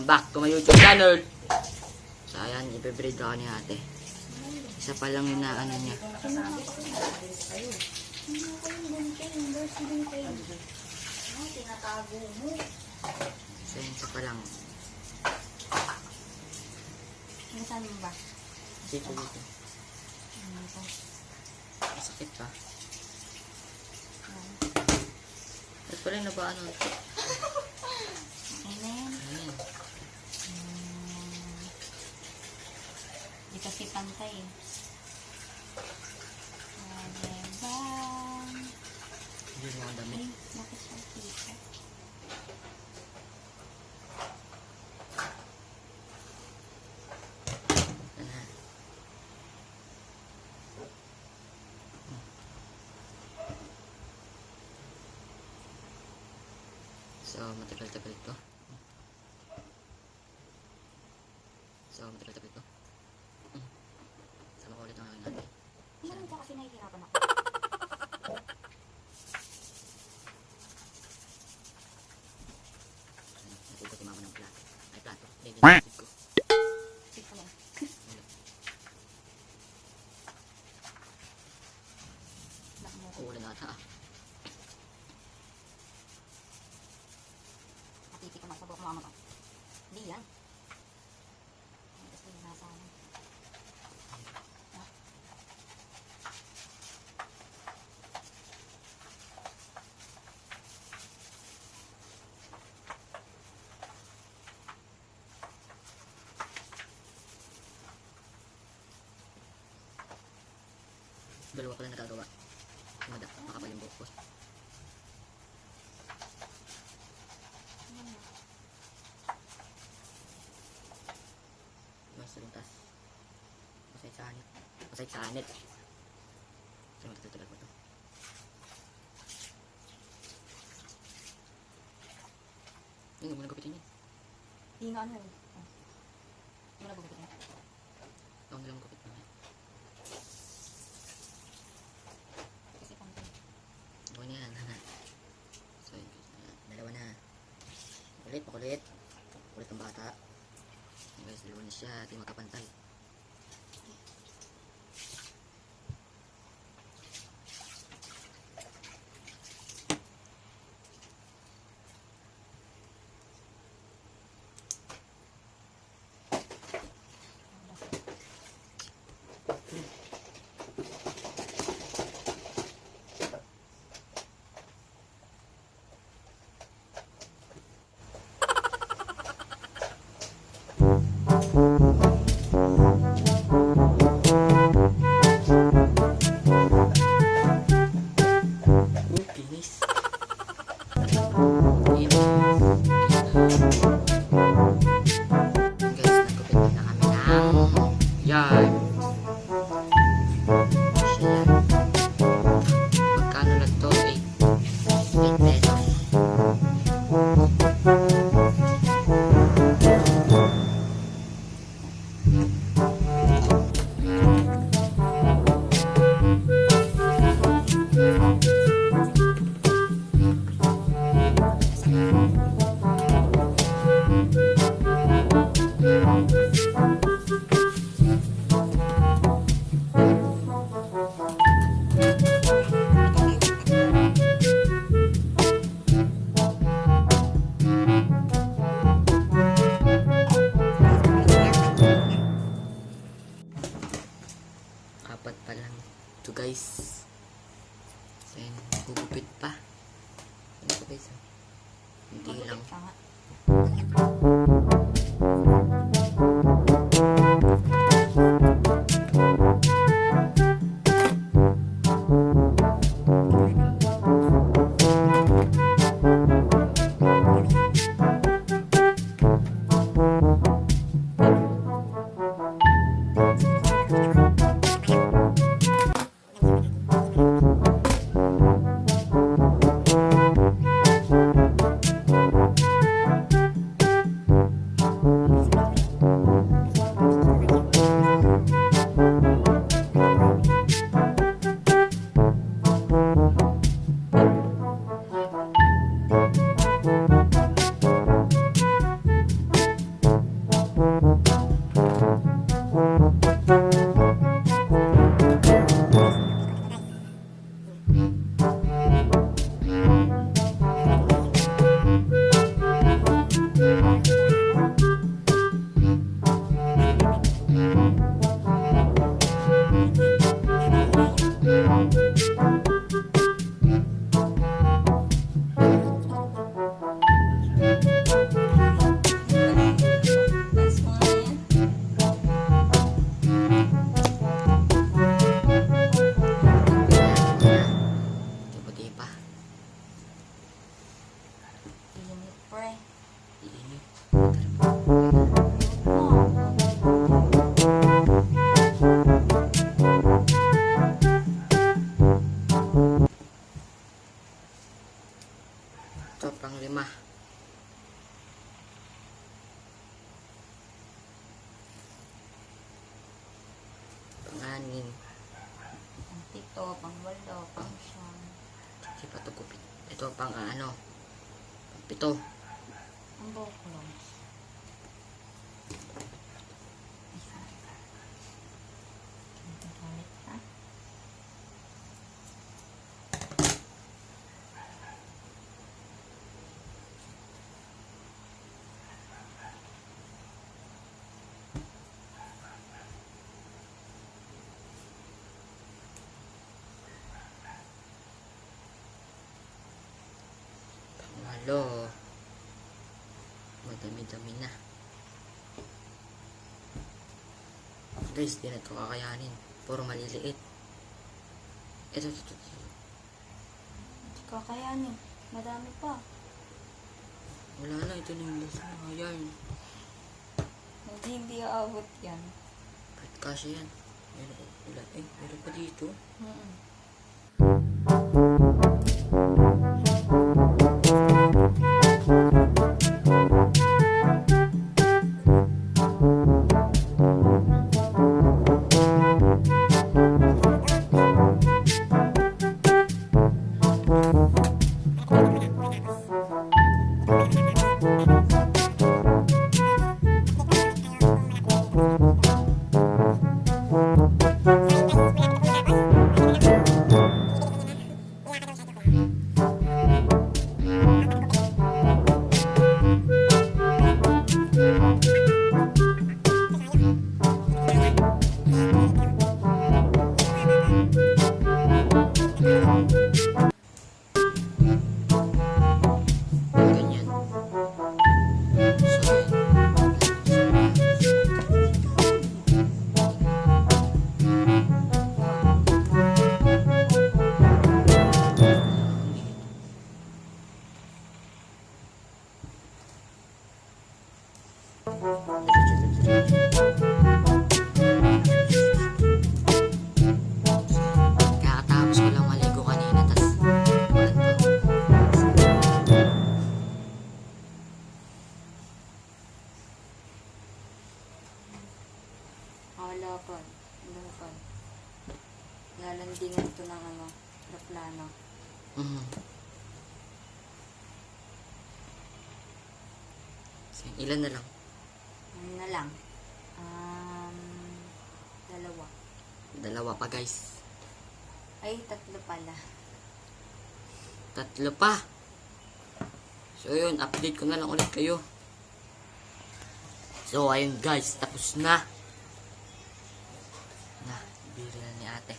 Welcome back to my YouTube channel. So ayan, ibe-braid ako ni ate. Isa pa lang yung naano niya. So yun, isa pa lang. Nasaan mo ba? Dito. Masakit pa. At pala yung nabaano ito. Ayan. Di kasi pantay eh. Hindi mo ang dami. Ay, bakit siya kita? So, matagal-tagal ito. Sama ko ulit ang aking natin. Ano ka kasi nahihirapan ako? Natuto si mama ng plato. Ay, plato. Nagiging ko. Sige pala. Kuwala na ata ah. Matiti ka magsabok mo mama ko. Hindi yan. Gusto yung nasa ano. Dalawa ko lang nagagawa. Makapal yung buhok ko. Mas luntas. Masahit sa hanit. So, matutulad mo ito. Hindi mo nagupitin yan. Hindi nga ano yun. Hindi mo nagugupitin. Ikaw nilang gupit mo yan. Kasi pantay. Okay na yan. So, dalawa na. Makulit. Kulit ang bata. Guys, dalawa na siya. Di magkapantay. Yan. Magkano lang to? 8 pesos. Apat pa lang ito guys. So yun, gugupit pa. Ano ito guys? Hindi lang. Ito, pang 8, pang 9. Hindi pa ito gupit. Ito pang ano. Pang 7. Ang buhok lang. Ha? Halo. Madami-dami na. Guys, di na ito kakayanin. Puro maliliit. Ito. Hindi kakayanin. Madami pa. Wala na, ito na yung last na. Ayan. Hindi aabot yan. Kahit kasya yan. Meron pa dito. Ganyan. So, kakatapos ko lang maligo kanina, tas ulan to. Wala pa. Wala pa. Lalandingan ito ng aeroplano. So, ilan na lang? Ano na lang? 2. 2 pa, guys. Ay, 3 pala. 3 pa. So, yun. Update ko na lang ulit kayo. So, ayun guys. Tapos na. Bira na ni ate.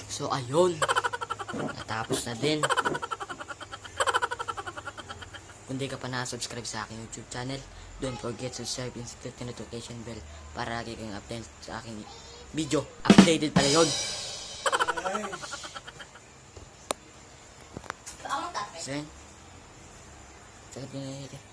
So, ayun. Natapos na din. Kung di ka pa na-subscribe sa aking YouTube channel, don't forget to subscribe and click the notification bell para lagi kang update sa aking video. Updated pala yun. So, yun. Sakit ko na yun.